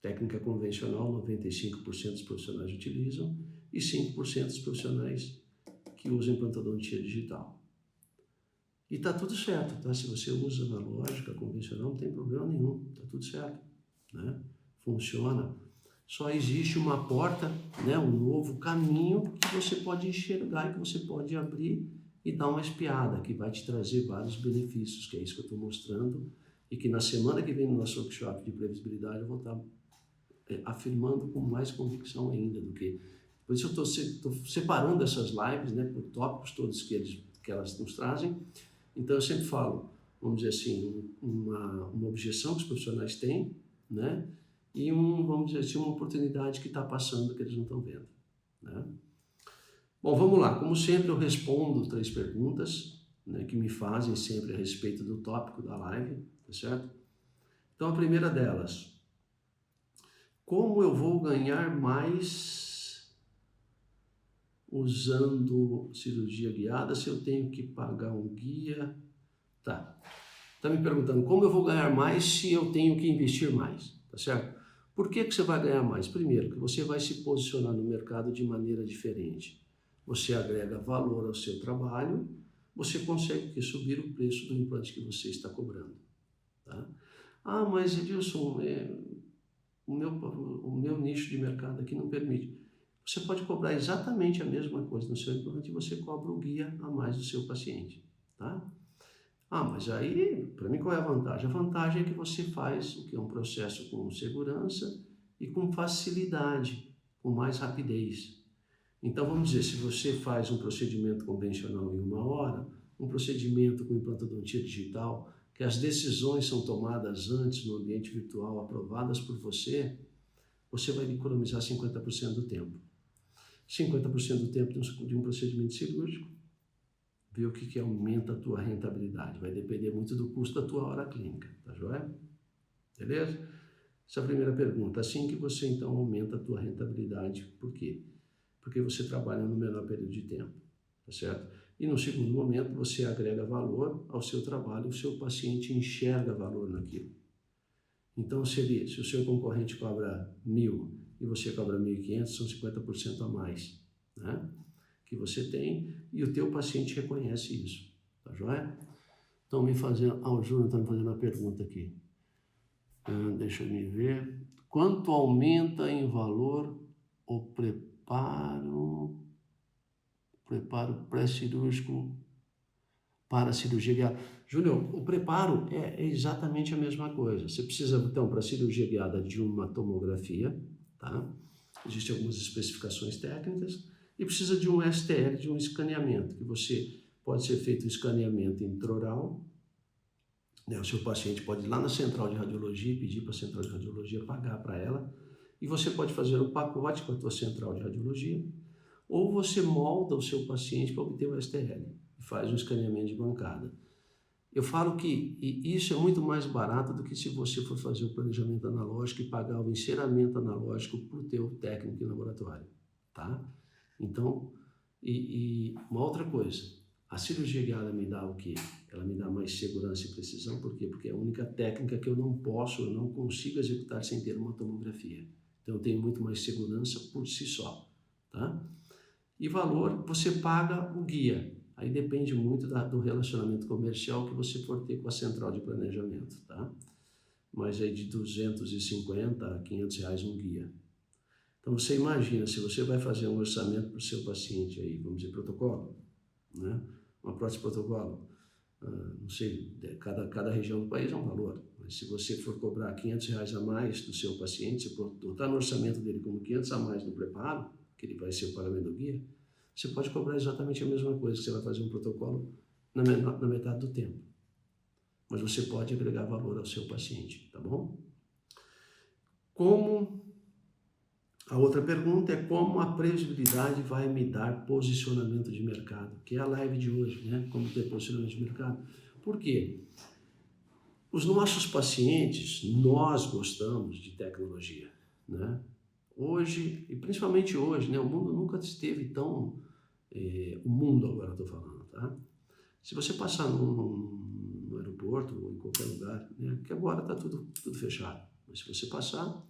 Técnica convencional, 95% dos profissionais utilizam, e 5% dos profissionais que usam implantodontia digital. E está tudo certo, tá? Se você usa analógica, convencional, não tem problema nenhum, está tudo certo, né? Funciona. Só existe uma porta, né? Um novo caminho que você pode enxergar e que você pode abrir e dar uma espiada, que vai te trazer vários benefícios, que é isso que eu estou mostrando, e que na semana que vem no nosso workshop de previsibilidade eu vou estar afirmando com mais convicção ainda do que... Por isso eu estou separando essas lives, né, por tópicos todos que eles que elas nos trazem. Então, eu sempre falo, vamos dizer assim, uma objeção que os profissionais têm, né? E vamos dizer assim, uma oportunidade que está passando que eles não estão vendo, né? Bom, vamos lá. Como sempre, eu respondo 3 perguntas, né, que me fazem sempre a respeito do tópico da live, tá certo? Então, a primeira delas: como eu vou ganhar mais usando cirurgia guiada se eu tenho que pagar um guia? Tá. Tá me perguntando como eu vou ganhar mais se eu tenho que investir mais, tá certo? Por que você vai ganhar mais? Primeiro, que você vai se posicionar no mercado de maneira diferente. Você agrega valor ao seu trabalho, você consegue subir o preço do implante que você está cobrando, tá? Ah, mas Edilson, o meu nicho de mercado aqui não permite. Você pode cobrar exatamente a mesma coisa no seu implante e você cobra o guia a mais do seu paciente, tá? Ah, mas aí, para mim, qual é a vantagem? A vantagem é que você faz o que é um processo com segurança e com facilidade, com mais rapidez. Então, vamos dizer, se você faz um procedimento convencional em 1 hora, um procedimento com implantodontia digital, que as decisões são tomadas antes no ambiente virtual, aprovadas por você, você vai economizar 50% do tempo. 50% do tempo de um procedimento cirúrgico, ver o que aumenta a tua rentabilidade. Vai depender muito do custo da tua hora clínica, tá joia? Beleza? Essa é a primeira pergunta. Assim que você, então, aumenta a tua rentabilidade, por quê? Porque você trabalha no menor período de tempo, tá certo? E no segundo momento, você agrega valor ao seu trabalho, o seu paciente enxerga valor naquilo. Então, se o seu concorrente cobra 1.000 e você cobra 1.500, são 50% a mais, né? Que você tem, e o teu paciente reconhece isso, tá joia? Então, o Júnior está me fazendo uma pergunta aqui. Deixa eu me ver. Quanto aumenta em valor o preparo pré-cirúrgico para a cirurgia guiada? Júnior, o preparo é exatamente a mesma coisa. Você precisa, então, para a cirurgia guiada, de uma tomografia, tá? Existem algumas especificações técnicas, e precisa de um STL, de um escaneamento, que você pode ser feito um escaneamento intraoral, né? O seu paciente pode ir lá na central de radiologia e pedir para a central de radiologia pagar para ela, e você pode fazer um pacote com a tua central de radiologia, ou você molda o seu paciente para obter o STL e faz um escaneamento de bancada. Eu falo que isso é muito mais barato do que se você for fazer o planejamento analógico e pagar o enceramento analógico para o teu técnico em laboratório, tá? Então, uma outra coisa, a cirurgia guiada me dá o quê? Ela me dá mais segurança e precisão, por quê? Porque é a única técnica que eu não consigo executar sem ter uma tomografia. Então, eu tenho muito mais segurança por si só, tá? E valor, você paga o guia. Aí depende muito do relacionamento comercial que você for ter com a central de planejamento, tá? Mas aí de 250 a 500 reais um guia. Então você imagina, se você vai fazer um orçamento para o seu paciente aí, vamos dizer, protocolo, né? Uma prótese protocolo, não sei, cada região do país é um valor, mas se você for cobrar 500 reais a mais do seu paciente, se botar no orçamento dele como 500 a mais no preparo, que ele vai ser o pagamento do guia, você pode cobrar exatamente a mesma coisa, que você vai fazer um protocolo na metade do tempo. Mas você pode agregar valor ao seu paciente, tá bom? A outra pergunta é como a previsibilidade vai me dar posicionamento de mercado, que é a live de hoje, né? Como ter posicionamento de mercado. Por quê? Os nossos pacientes, nós gostamos de tecnologia, né? Hoje, e principalmente hoje, né? O mundo nunca esteve tão... o mundo agora eu estou falando, tá? Se você passar no aeroporto ou em qualquer lugar, né? Que agora está tudo fechado, mas se você passar,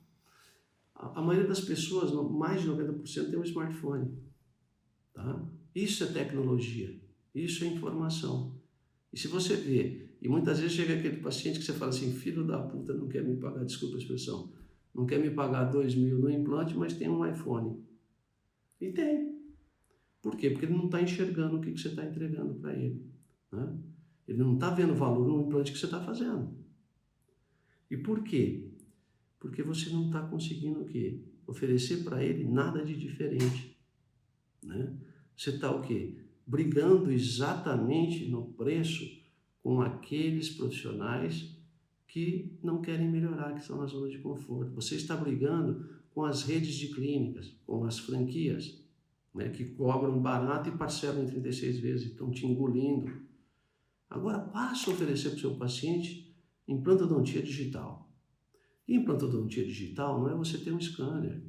a maioria das pessoas, mais de 90%, tem um smartphone, tá? Isso é tecnologia, isso é informação. E se você vê, e muitas vezes chega aquele paciente que você fala assim, filho da puta, não quer me pagar, desculpa a expressão, não quer me pagar 2.000 no implante, mas tem um iPhone. E tem. Por quê? Porque ele não está enxergando o que você está entregando para ele, né? Ele não está vendo valor no implante que você está fazendo. E por quê? Porque você não está conseguindo o quê? Oferecer para ele nada de diferente, né? Você está o quê? brigando exatamente no preço com aqueles profissionais que não querem melhorar, que estão na zona de conforto. Você está brigando com as redes de clínicas, com as franquias, né, que cobram barato e parcelam em 36 vezes, estão te engolindo. Agora, passa a oferecer para o seu paciente implantodontia digital. E implantodontia digital não é você ter um scanner,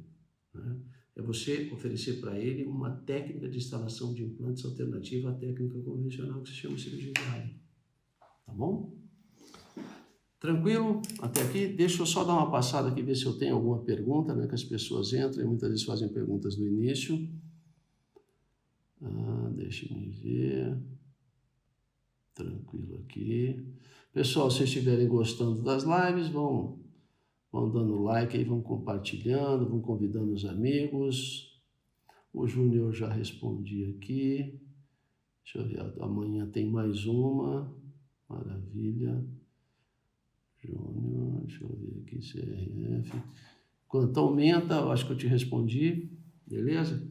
né? É você oferecer para ele uma técnica de instalação de implantes alternativa à técnica convencional que se chama cirurgia de área. Tá bom? Tranquilo? Até aqui? Deixa eu só dar uma passada aqui, ver se eu tenho alguma pergunta, né? Que as pessoas entram e muitas vezes fazem perguntas no início. Deixa eu ver. Tranquilo aqui. Pessoal, se estiverem gostando das lives, vão dando like aí, vão compartilhando, vão convidando os amigos. O Júnior já respondi aqui. Deixa eu ver, amanhã tem mais uma. Maravilha. Júnior, deixa eu ver aqui, CRF. Quanto aumenta, eu acho que eu te respondi, beleza?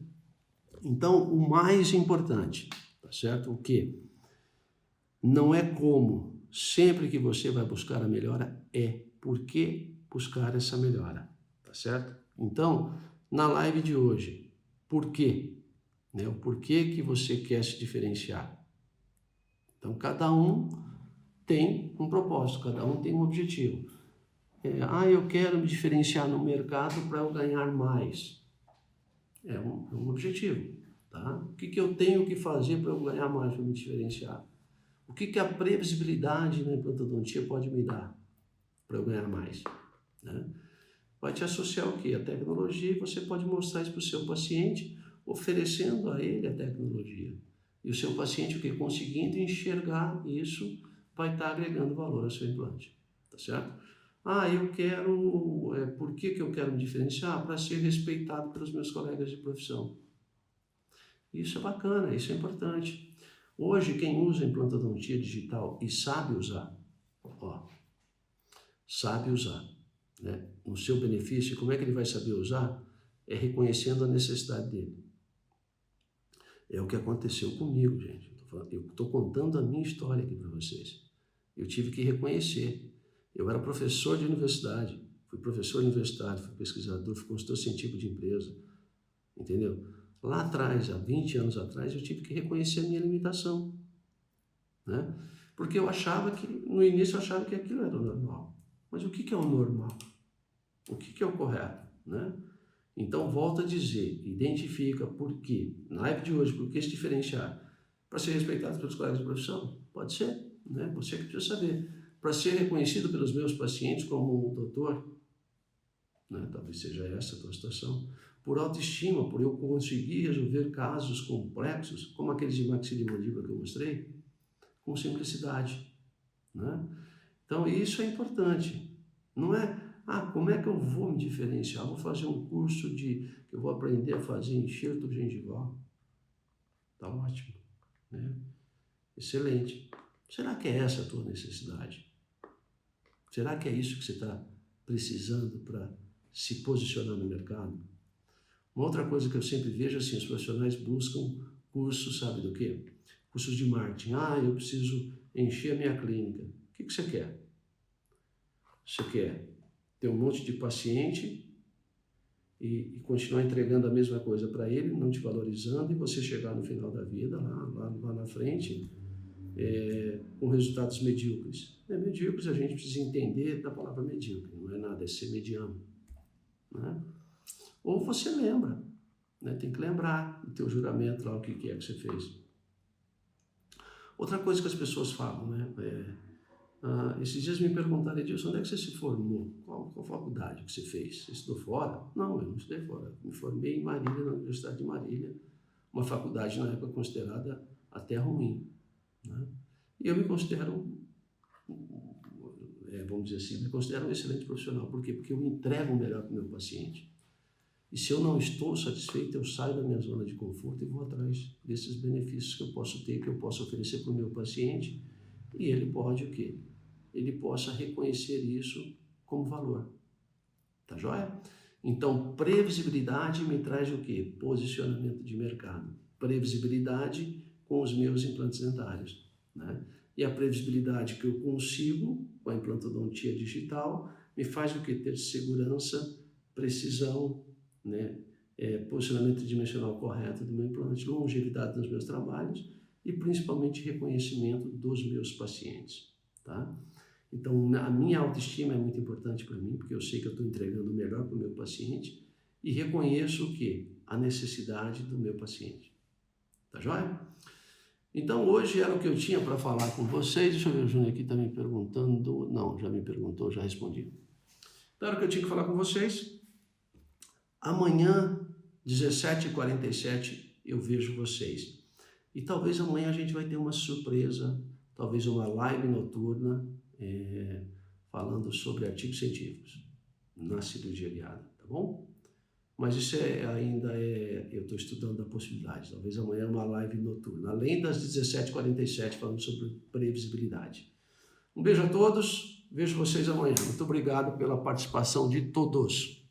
Então, o mais importante, tá certo? O quê? Não é como. Sempre que você vai buscar a melhora, é por que buscar essa melhora, tá certo? Então, na live de hoje, por quê? Né? O porquê que você quer se diferenciar. Então, cada um tem um propósito, cada um tem um objetivo. Eu quero me diferenciar no mercado para eu ganhar mais. É um objetivo, tá? O que eu tenho que fazer para eu ganhar mais, para me diferenciar? O que a previsibilidade na implantodontia pode me dar para eu ganhar mais, né? Vai te associar o quê? A tecnologia, e você pode mostrar isso para o seu paciente, oferecendo a ele a tecnologia. E o seu paciente, o quê? Conseguindo enxergar isso, vai estar agregando valor ao seu implante, tá certo? Eu quero... por que eu quero me diferenciar? Para ser respeitado pelos meus colegas de profissão. Isso é bacana, isso é importante. Hoje, quem usa implantodontia digital e sabe usar, sabe usar, né? No seu benefício, como é que ele vai saber usar? É reconhecendo a necessidade dele. É o que aconteceu comigo, gente. Eu estou contando a minha história aqui para vocês. Eu tive que reconhecer. Eu era professor de universidade, fui professor universitário, fui pesquisador, fui consultor científico de empresa, entendeu? Lá atrás, há 20 anos atrás, eu tive que reconhecer a minha limitação, né? Porque eu achava que, no início eu achava que aquilo era o normal. Mas o que é o normal? O que é o correto, né? Então, volto a dizer, identifica por quê. Na live de hoje, por que se diferenciar? Para ser respeitado pelos colegas de profissão? Pode ser, né? Você que precisa saber. Para ser reconhecido pelos meus pacientes como um doutor, né? Talvez seja essa a tua situação. Por autoestima, por eu conseguir resolver casos complexos, como aqueles de maxila e mandíbula que eu mostrei, com simplicidade, né? Então, isso é importante. Não é, como é que eu vou me diferenciar? Vou fazer um curso que eu vou aprender a fazer enxerto gengival. Tá ótimo, né? Excelente. Será que é essa a tua necessidade? Será que é isso que você está precisando para se posicionar no mercado? Uma outra coisa que eu sempre vejo, assim, os profissionais buscam cursos, sabe do quê? Cursos de marketing. Eu preciso encher a minha clínica. O que você quer? Você quer ter um monte de paciente e continuar entregando a mesma coisa para ele, não te valorizando, e você chegar no final da vida, lá na frente, com resultados medíocres. Medíocres a gente precisa entender da palavra medíocre, não é nada, é ser mediano, né? Ou você lembra, né? Tem que lembrar do teu juramento lá, o que é que você fez. Outra coisa que as pessoas falam, né? Esses dias me perguntaram, Edilson, onde é que você se formou? Qual faculdade que você fez? Você estudou fora? Não, eu não estudei fora. Me formei em Marília, na Universidade de Marília, uma faculdade na época considerada até ruim, né? E eu me considero, vamos dizer assim, me considero um excelente profissional. Por quê? Porque eu entrego o melhor para o meu paciente. E se eu não estou satisfeito, eu saio da minha zona de conforto e vou atrás desses benefícios que eu posso ter, que eu posso oferecer para o meu paciente, e ele pode o quê? Ele possa reconhecer isso como valor. Tá joia? Então, previsibilidade me traz o quê? Posicionamento de mercado. Previsibilidade com os meus implantes dentários, né? E a previsibilidade que eu consigo com a implantodontia digital me faz o que? Ter segurança, precisão, né? Posicionamento tridimensional correto do meu implante, longevidade nos meus trabalhos e principalmente reconhecimento dos meus pacientes, tá? Então, a minha autoestima é muito importante para mim, porque eu sei que eu estou entregando o melhor para o meu paciente e reconheço o quê? A necessidade do meu paciente. Tá joia? Então, hoje era o que eu tinha para falar com vocês. Deixa eu ver, o Júnior aqui está me perguntando. Não, já me perguntou, já respondi. Então, era o que eu tinha que falar com vocês. Amanhã, 17h47, eu vejo vocês. E talvez amanhã a gente vai ter uma surpresa, talvez uma live noturna, falando sobre artigos científicos na cirurgia guiada, tá bom? Mas isso eu estou estudando a possibilidade. Talvez amanhã uma live noturna, além das 17h47, falando sobre previsibilidade. Um beijo a todos, vejo vocês amanhã. Muito obrigado pela participação de todos.